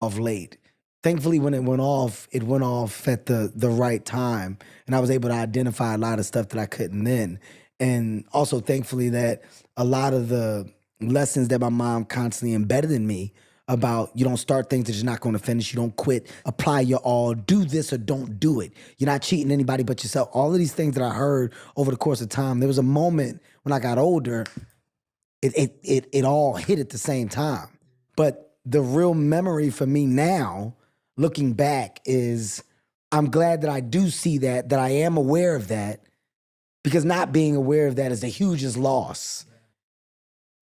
off late. Thankfully, when it went off at the right time, and I was able to identify a lot of stuff that I couldn't then. And also, thankfully, that a lot of the lessons that my mom constantly embedded in me about you don't start things that you're not going to finish, you don't quit, apply your all, do this or don't do it. You're not cheating anybody but yourself. All of these things that I heard over the course of time. There was a moment when I got older, it all hit at the same time. But the real memory for me now, looking back, is I'm glad that I do see that I am aware of that, because not being aware of that is the hugest loss.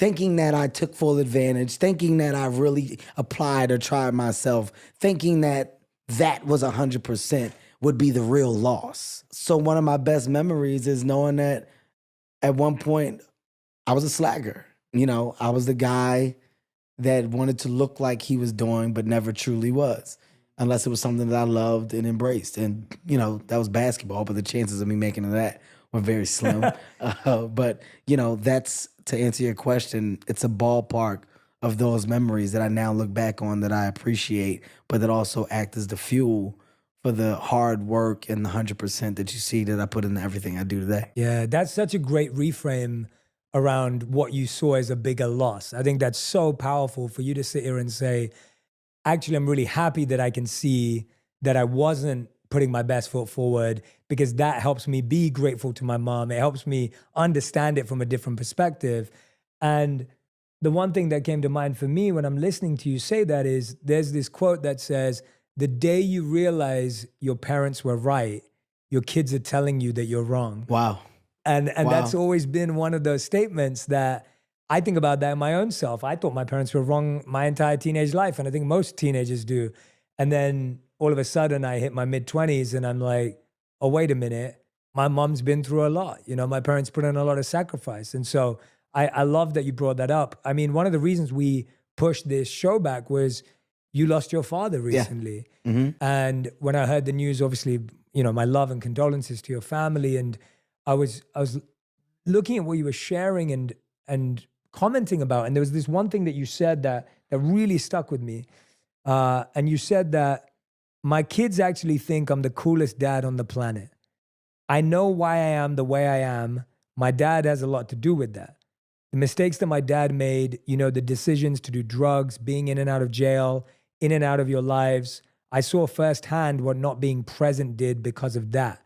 Thinking that I took full advantage, thinking that I really applied or tried myself, thinking that that was 100% would be the real loss. So one of my best memories is knowing that at one point I was a slacker. You know, I was the guy that wanted to look like he was doing, but never truly was, unless it was something that I loved and embraced. And, you know, that was basketball, but the chances of me making that were very slim. But, you know, that's, to answer your question, it's a ballpark of those memories that I now look back on that I appreciate, but that also act as the fuel for the hard work and the 100% that you see that I put into everything I do today. Yeah, that's such a great reframe around what you saw as a bigger loss. I think that's so powerful for you to sit here and say, actually, I'm really happy that I can see that I wasn't putting my best foot forward, because that helps me be grateful to my mom. It helps me understand it from a different perspective. And the one thing that came to mind for me when I'm listening to you say that is, there's this quote that says, the day you realize your parents were right, your kids are telling you that you're wrong. Wow. And Wow. that's always been one of those statements that I think about that in my own self. I thought my parents were wrong my entire teenage life, and I think most teenagers do. And then all of a sudden I hit my mid-20s and I'm like, oh, wait a minute. My mom's been through a lot. You know, my parents put in a lot of sacrifice. And so I love that you brought that up. I mean, one of the reasons we pushed this show back was you lost your father recently. Yeah. Mm-hmm. And when I heard the news, obviously, you know, my love and condolences to your family. And I was looking at what you were sharing and commenting about, and there was this one thing that you said that really stuck with me. And you said that my kids actually think I'm the coolest dad on the planet. I know why I am the way I am. My dad has a lot to do with that. The mistakes that my dad made, you know, the decisions to do drugs, being in and out of jail, in and out of your lives. I saw firsthand what not being present did because of that.